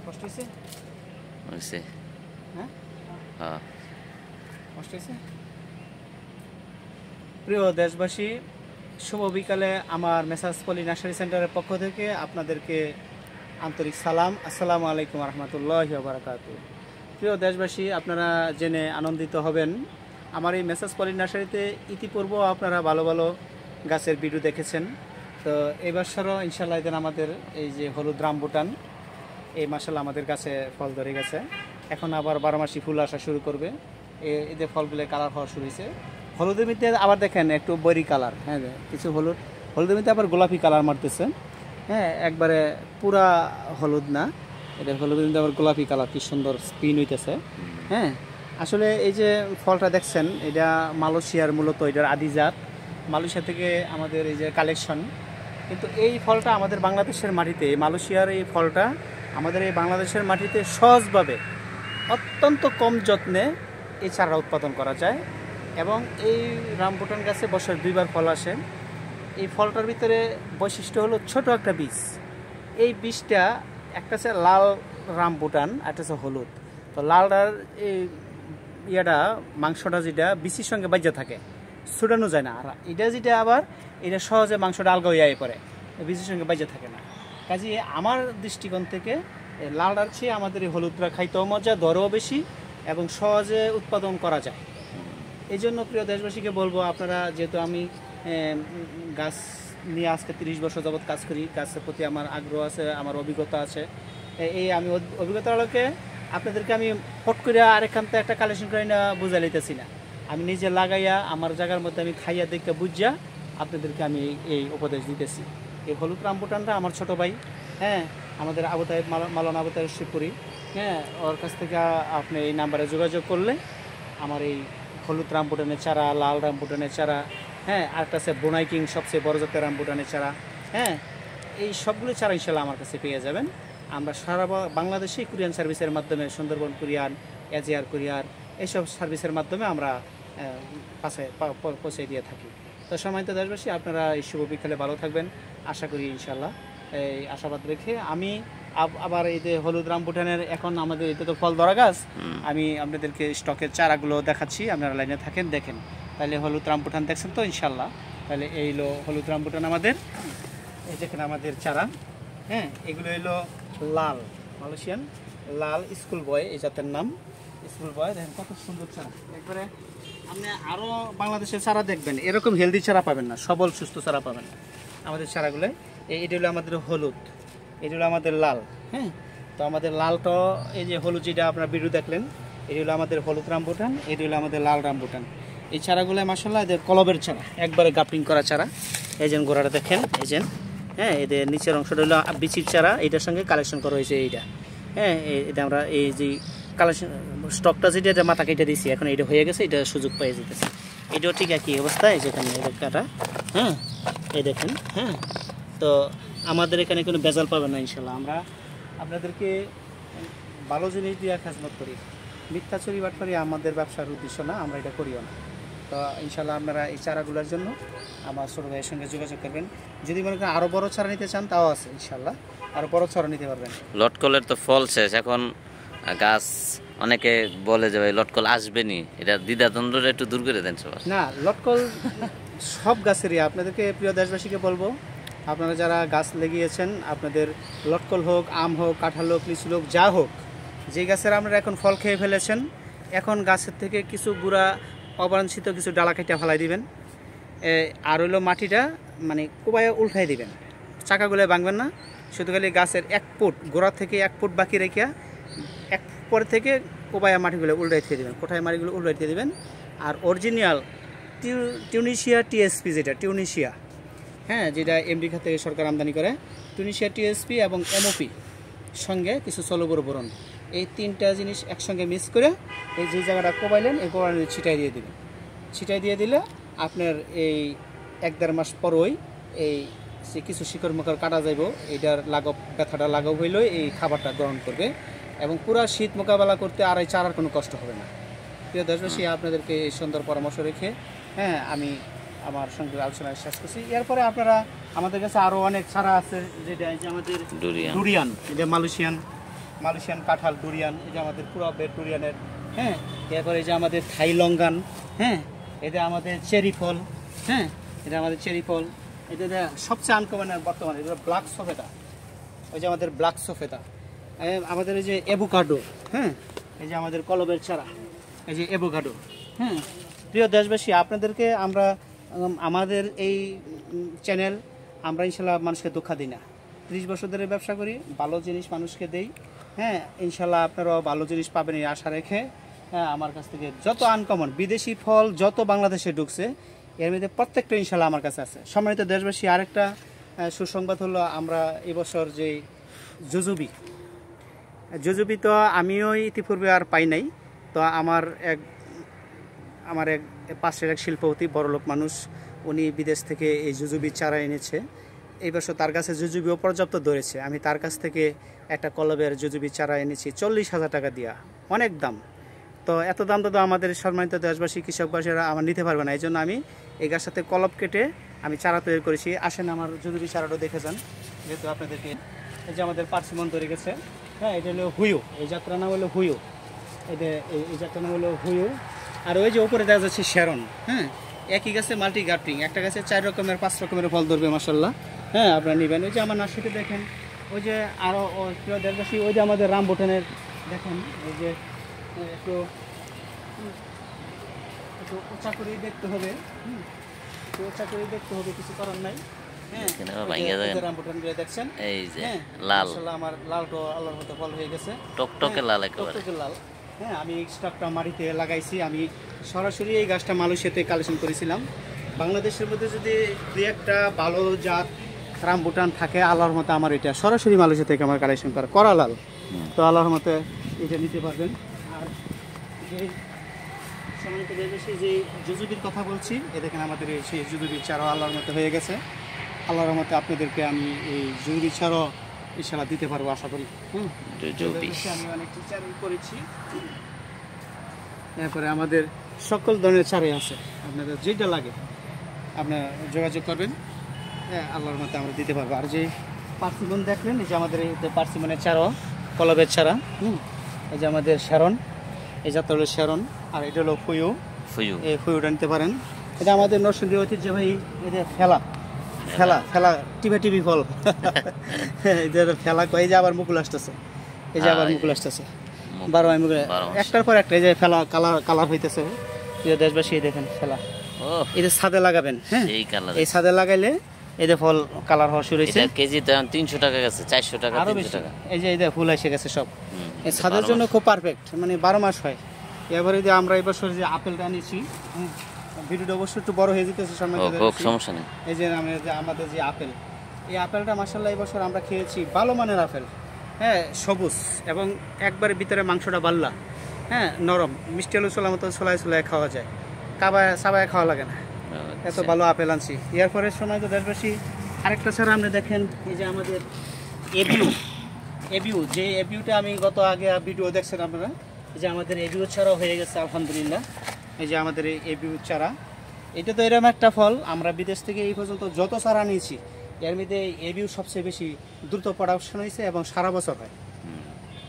কষ্ট হয়েছে? হ্যাঁ, কষ্ট হয়েছে। প্রিয় দেশবাসী, শুভ বিকালে আমার মেসাজ পলি নার্সারি সেন্টারের পক্ষ থেকে আপনাদেরকে আন্তরিক সালাম। আসসালামু আলাইকুম রহমতুল্লাহি ওয়া বারাকাতুহু। প্রিয় দেশবাসী, আপনারা জেনে আনন্দিত হবেন, আমার এই মেসাজ পলি নার্সারিতে ইতিপূর্বে আপনারা ভালো ভালো গাছের ভিডিও দেখেছেন। তো এই বছরও ইনশাল্লাহ এদিন আমাদের এই যে হলুদ রামবুটান, এই মাসাল্লাহ আমাদের গাছে ফল ধরে গেছে। এখন আবার 12 মাসি ফুল আসা শুরু করবে। এদের ফলগুলো কালার হওয়া শুরু হয়েছে। হলুদের মধ্যে আবার দেখেন একটু বৈরি কালার, হ্যাঁ, কিছু হলুদের মধ্যে আবার গোলাপি কালার মারতেছে। হ্যাঁ, একবারে পুরা হলুদ না, এটা হলুদের মধ্যে আবার গোলাপি কালার, কি সুন্দর স্পিন হইতেছে। হ্যাঁ, আসলে এই যে ফলটা দেখছেন, এটা মালয়েশিয়ার মূলত এটার আদিজাত, মালয়েশিয়া থেকে আমাদের এই যে কালেকশন। কিন্তু এই ফলটা আমাদের বাংলাদেশের মাটিতে, মালয়েশিয়ার এই ফলটা আমাদের এই বাংলাদেশের মাটিতে সহজভাবে অত্যন্ত কম যত্নে এই চারা উৎপাদন করা যায়। এবং এই রামবুটান গাছে বছর 2 বার ফল আসে। এই ফলটার ভিতরে বৈশিষ্ট্য হলো ছোট একটা বীজ। এই বীজটা একটা হচ্ছে লাল রামবুটান, একটা হচ্ছে হলুদ। তো লালটার এই ইয়েটা, মাংসটা যেটা বিচির সঙ্গে বাজ্যা থাকে, ছুটানো যায় না। আর এটা যেটা আবার এটা সহজে মাংসটা আলগা হয়ে পড়ে, বিচির সঙ্গে বাজ্যা থাকে না। কাজে আমার দৃষ্টিকোণ থেকে লালটার চেয়ে আমাদের এই হলুদটা খাইতেও মজা, দরও বেশি এবং সহজে উৎপাদন করা যায়। এই জন্য প্রিয় দেশবাসীকে বলবো, আপনারা যেহেতু আমি গাছ নিয়ে আজকে 30 বছর যাবৎ কাজ করি, গাছের প্রতি আমার আগ্রহ আছে, আমার অভিজ্ঞতা আছে। এই আমি অভিজ্ঞতার আলোকে আপনাদেরকে আমি ফট করে আরেকখান থেকে একটা কালেকশন করে না বুঝাই লইতেছি না। আমি নিজে লাগাইয়া আমার জায়গার মধ্যে আমি খাইয়া দেখতে বুঝা আপনাদেরকে আমি এই উপদেশ দিতেছি। এই হলুদ রামবুটানটা আমার ছোট ভাই, হ্যাঁ, আমাদের আবু তাহেব মালানা আবু তাহেব শিবপুরি, হ্যাঁ, ওর কাছ থেকে আপনি এই নাম্বারে যোগাযোগ করলে আমার এই হলুদ রামবুটানের চারা, লাল রামবুটানের চারা, হ্যাঁ, আরেকটা আছে বোনাই কিং, সবচেয়ে বড় জাতের রামবুটানের চারা, হ্যাঁ, এই সবগুলো চারা ইনশাল্লাহ আমার কাছে পেয়ে যাবেন। আমরা সারা বাংলাদেশে কুরিয়ান সার্ভিসের মাধ্যমে, সুন্দরবন কুরিয়ান, এজিআর কুরিয়ার, এইসব সার্ভিসের মাধ্যমে আমরা পৌঁছে দিয়ে থাকি। তো সম্মানিত দেশবাসী, আপনারা এই শুভ বিকালে ভালো থাকবেন আশা করি ইনশাল্লাহ। এই আশাবাদ রেখে আমি আবার এই যে হলুদ রামবুটানের এখন আমাদের এটা তো ফল ধরা গাছ, আমি আপনাদেরকে স্টকের চারাগুলো দেখাচ্ছি, আপনারা লাইনে থাকেন, দেখেন। তাহলে হলুদ রামবুটান দেখছেন তো ইনশাল্লাহ। তাহলে এই হলো হলুদ রামবুটান আমাদের, এই দেখেন আমাদের চারা, হ্যাঁ, এগুলো হলো লাল মালয়েশিয়ান লাল স্কুল বয়, এই জাতের নাম স্কুল বয়। দেখেন কত সুন্দর চারা, একবারে আপনি আরও বাংলাদেশের চারা দেখবেন, এরকম হেলদি চারা পাবেন না, সবল সুস্থ চারা পাবেন না আমাদের চারাগুলো। এটা হলো আমাদের হলুদ, এটা হলো আমাদের লাল, হ্যাঁ। তো আমাদের লালটা, এই যে হলুদ যেটা আপনার ভিডিও দেখলেন, এটা হলো আমাদের হলুদ রামবুটান, এটা হলো আমাদের লাল রামবুটান। এই চারাগুলো মাশাআল্লাহ এদের কলবের চারা, একবারে গাপিং করা চারা। এই যে গোড়াটা দেখেন, এই যে, হ্যাঁ, এদের নিচের অংশটা হলো বিচির চারা, এইটার সঙ্গে কালেকশন করা হয়েছে এইটা, হ্যাঁ। এটা আমরা এই যে কালেকশন স্টকটা যেটা, এটা মাথা কেটে দিয়েছি, এখন এটা হয়ে গেছে, এটা সুযোগ পেয়ে যেতেছে। এটাও ঠিক একই অবস্থায়, যেখানে কাটা, হ্যাঁ, এই দেখেন, হ্যাঁ। তো আমাদের এখানে কোনো বেজাল পাবেন না ইনশাল্লাহ। আমরা আপনাদেরকে ভালো জিনিস দিয়ে খেজমত করি, মিথ্যা চুরি বাটপারি আমাদের ব্যবসার উদ্দেশ্য না, আমরা এটা করিও না। তো ইনশাল্লাহ আপনারা এই চারাগুলোর জন্য আমার ছোটো ভাইয়ের সঙ্গে যোগাযোগ করবেন। যদি মনে করেন আরও বড় চারা নিতে চান, তাও আছে ইনশাল্লাহ, আরও বড় চারা নিতে পারবেন। লটকলের তো ফল শেষ, এখন গাছ অনেকে বলে যে ভাই লটকল আসবেনি, এটা দ্বিধাদ্বন্দ্বটা একটু দূর করে দেন সবার। না, লটকল সব গাছেরই। আপনাদেরকে প্রিয় দেশবাসীকে বলবো, আপনারা যারা গাছ লাগিয়েছেন, আপনাদের লটকল হোক, আম হোক, কাঁঠাল হোক, লিচু হোক, যা হোক, যে গাছের আপনারা এখন ফল খেয়ে ফেলেছেন, এখন গাছের থেকে কিছু গুঁড়া অবাঞ্ছিত কিছু ডালা কেটে ফেলাই দিবেন। আর হইলো মাটিটা মানে কোবায় উল্টাই দিবেন, চাকাগুলো ভাঙবেন না, শুধু খালি গাছের 1 ফুট গোড়া থেকে 1 ফুট বাকি রেখে 1 পরে থেকে কোবায় মাটিগুলো উল্টাই দিয়ে দেবেন, কোঠায় মাটিগুলো উল্টাই দিয়ে দেবেন। আর অরিজিনাল টিউনিশিয়া টিএসপি, যেটা টিউনিশিয়া, হ্যাঁ, যেটা আমেরিকা থেকে সরকার আমদানি করে, টিউনিশিয়া টিএসপি এবং এমওপি সঙ্গে কিছু সলবর বোরন, এই 3টা জিনিস একসঙ্গে মিক্স করে এই যে জায়গাটা কোবাইলেন, এই কোবাইল ছিটাই দিয়ে দেবেন। ছিটাই দিয়ে দিলে আপনার এই 1-1.5 মাস পরই এই যে কিছু শিকড় মুখর কাটা যাইব, এইটার লাঘব, ব্যথাটা লাঘব হইলেই এই খাবারটা গ্রহণ করবে এবং পুরা শীত মোকাবেলা করতে আর এই চারার কোনো কষ্ট হবে না। প্রিয় দেশবাসী, আপনাদেরকে এই সুন্দর পরামর্শ রেখে, হ্যাঁ, আমি আমার সঙ্গে আলোচনা শেষ করছি। এরপরে আপনারা, আমাদের কাছে আরও অনেক চারা আছে, যেটা যে আমাদের ডুরিয়ান, এটা মালয়েশিয়ান, মালয়েশিয়ান কাঁঠাল ডুরিয়ান, এই যে আমাদের পুরো বেড ডুরিয়ানের, হ্যাঁ। এরপরে এই যে আমাদের থাই লঙ্গান, হ্যাঁ। এটা আমাদের চেরি ফল, হ্যাঁ। এটা আমাদের চেরি ফল। এটা সবচেয়ে আনকমনের বর্তমানে এটা ব্ল্যাক সফেদা, ওই যে আমাদের ব্ল্যাক সফেদা। আমাদের এই যে অ্যাভোকাডো, হ্যাঁ। এই যে আমাদের কলবের চারা, এই যে অ্যাভোকাডো, হ্যাঁ। প্রিয় দেশবাসী, আপনাদেরকে আমরা আমাদের এই চ্যানেল আমরা ইনশাল্লাহ মানুষকে ধোঁকা দিই না। 30 বছর ধরে ব্যবসা করি, ভালো জিনিস মানুষকে দেই, হ্যাঁ। ইনশাল্লাহ আপনারাও ভালো জিনিস পাবেন এই আশা রেখে, হ্যাঁ। আমার কাছ থেকে যত আনকমন বিদেশি ফল যত বাংলাদেশে ঢুকছে এর মধ্যে প্রত্যেকটা ইনশাল্লাহ আমার কাছে আছে। সম্মানিত দেশবাসী, আরেকটা সুসংবাদ হলো আমরা এবছর যে জুজুবি তো আমিও ইতিপূর্বে আর পাই নাই। তো আমার এক পাশের এক শিল্পপতি বড়লোক মানুষ, উনি বিদেশ থেকে এই জুজুবি চারা এনেছে। এই বছর তার কাছে জুজুবিও পর্যাপ্ত ধরেছে। আমি তার কাছ থেকে একটা কলবের জুজুবি চারা এনেছি 40,000 টাকা দিয়া, অনেক দাম। তো এত দাম তো আমাদের সম্মানিত দেশবাসী কৃষকবাসীরা আমার নিতে পারবে না, এই জন্য আমি এই গাছ সাথে কলব কেটে আমি চারা তৈরি করেছি। আসেন আমার জুজুবি চারাটা দেখে যান, যেহেতু আপনাদেরকে। এই যে আমাদের পার্সিমন তৈরি গেছে, হ্যাঁ। এটা হলো হুইও, এই যাত্রা নাম হলো হুইও, এটা এই যাত্রা নাম হলো হুইও। আর ওই যে উপরে দেখা যাচ্ছে শ্যারন, হ্যাঁ। একই গাছে মাল্টি গার্টিং, একটা গাছে 4 রকমের 5 রকমের ফল ধরবে মাশাআল্লাহ, হ্যাঁ। আপনারা নেবেন। ওই যে আমার নার্সারিতে দেখেন, ওই যে আরও প্রিয় দেশবাসী, ওই যে আমাদের রামবুটানের দেখেন, এই যে একটু উঁচা করেই দেখতে হবে, একটু উঁচা করেই দেখতে হবে, কিছু করার নাই, হ্যাঁ। রামবুটানগুলো দেখছেন, এই যে লাল, আমার লালটো আল্লাহর মতো ফল হয়ে গেছে, টকটকে লাল, টকটকে লাল, হ্যাঁ। আমি স্টকটা মাটিতে লাগাইছি। আমি সরাসরি এই গাছটা মালয়েশিয়াতে কালেকশন করেছিলাম। বাংলাদেশের মধ্যে যদি 2-1টা ভালো জাত রামবুটান থাকে, আল্লাহর মতো আমার এটা সরাসরি মালয়েশিয়া থেকে আমার কালেকশন করা লাল। তো আল্লাহর মতো এটা নিতে পারবেন। আর যে সম্মানিত দেশবাসী, যে জুজুবির কথা বলছি, এ দেখেন আমাদের সেই জুজুবির চারা আল্লাহর মতো হয়ে গেছে। আল্লাহর মতো আপনাদেরকে আমি এই জুজুবির চারা ইনশাআল্লাহ দিতে পারবো আশা করি। আমি অনেক টিচার করেছি। এরপরে আমাদের সকল ধরনের চারাই আছে, আপনাদের যেটা লাগে আপনারা যোগাযোগ করবেন, হ্যাঁ। আল্লাহর মতো আমরা দিতে পারবো। আর যে পার্সিমন দেখলেন, এই যে আমাদের এই পার্সিমনের চারা, কলবের চারা, এই যে আমাদের শ্যারন, এই যাত্রা হলো শ্যারন। আর এটা হলো ফুয়ু, এই ফুয়ুটা নিতে পারেন। এটা আমাদের নরসিংদী ঐতিহ্যবাহী, এটা ফেলা টিভি ফল, ফেলা কয়। এই যে আবার মুকুল আসতেছে, এই যে আবার মুকুল আসতেছে, 12 মুকুল একটার পর একটা। এই যে ফেলা কালার হইতেছে, দেশবাসী দেখেন ফেলা, এই যে ছাদে লাগাবেন, হ্যাঁ। এই ছাদে লাগাইলে এই যে ফল কালার হওয়া শুরু হয়েছে। কেজি তো 300 টাকা গেছে, 400 টাকা, 300 টাকা। এই যে ফুল এসে গেছে সব, এই ছাদের জন্য খুব পারফেক্ট, মানে 12 মাস হয়। এবারে যে আমরা এই বছর যে আপেলটা আনিছি, ভিডিওটা অবশ্যই একটু বড় হয়ে যেতেছে, সমস্যা নেই। এই যে আমাদের যে আপেল, এই আপেলটা মাশাআল্লাহ এই বছর আমরা খেয়েছি ভালো মানের আপেল, হ্যাঁ। সবুজ এবং একবারে ভিতরে মাংসটা বাল্লা, হ্যাঁ, নরম, মিষ্টি আলু ছোলার মতো ছোলায় খাওয়া যায়, চাবায় খাওয়া লাগে না, এত ভালো আপেল আনছি। এরপরে সময় তো দেশবাসী আরেকটা ছাড়া আপনি দেখেন, এই যে আমাদের এবিউ, যে এবিউটা আমি গত আগে ভিডিও দেখছেন আপনারা, যে আমাদের এবিউ চারা হয়ে গেছে আলহামদুলিল্লাহ। এই যে আমাদের এই এবিউ চারা, এটা তো এরকম একটা ফল, আমরা বিদেশ থেকে এই পর্যন্ত যত চারা নিয়েছি এর মধ্যে এবিউ সবচেয়ে বেশি দ্রুত প্রোডাকশন হয়েছে এবং সারা বছর হয়।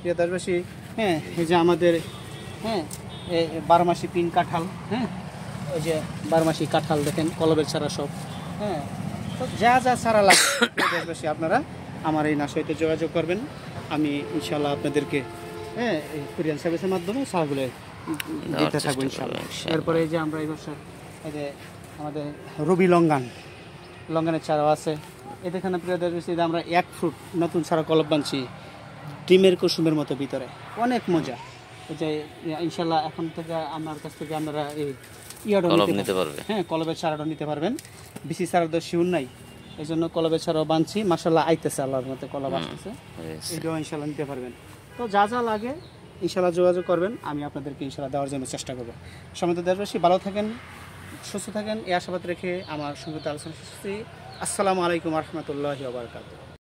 প্রিয় দেশবাসী, হ্যাঁ। এই যে আমাদের, হ্যাঁ, 12 মাসি পিন কাঁঠাল, হ্যাঁ। ওই যে 12 মাসি কাঁঠাল দেখেন, কলবের চারা সব, হ্যাঁ। তো যা চারা লাগে দেশবাসী আপনারা আমার এই নার্সারিতে যোগাযোগ করবেন। আমি ইনশাআল্লাহ আপনাদেরকে, হ্যাঁ, কুরিয়ার সার্ভিসের মাধ্যমে চারাগুলো দিতে থাকবো ইনশাআল্লাহ। এরপরে এই যে আমরা এই বছর এই যে আমাদের রবি লঙ্গানের চারাও আছে। এখানে প্রিয় দেশবাসী, আমরা 1 ফুট নতুন চারা কলব বানছি, ডিমের কুসুমের মতো ভিতরে, অনেক মজা। এই যে ইনশাআল্লাহ এখন থেকে আমার কাছ থেকে আপনারা এই নিতে পারবেন, হ্যাঁ। কলবের চারাটা নিতে পারবেন, বিসি চারা তো শিউর নাই, এই জন্য কলবের চারাও বানছি। মাশাআল্লাহ আইতেছে, আল্লাহর মতো কলব আসতেছে, এটাও ইনশাআল্লাহ নিতে পারবেন। তো যা লাগে ইনশাআল্লাহ যোগাযোগ করবেন, আমি আপনাদেরকে ইনশাআল্লাহ দেওয়ার জন্য চেষ্টা করবো। সম্মানিত দেশবাসী, ভালো থাকেন, সুস্থ থাকেন, এই আশাবাদ রেখে আমার সঙ্গে আলোচনা করছি। আসসালামু আলাইকুম ওয়া রাহমাতুল্লাহি ওয়া বারাকাতুহু।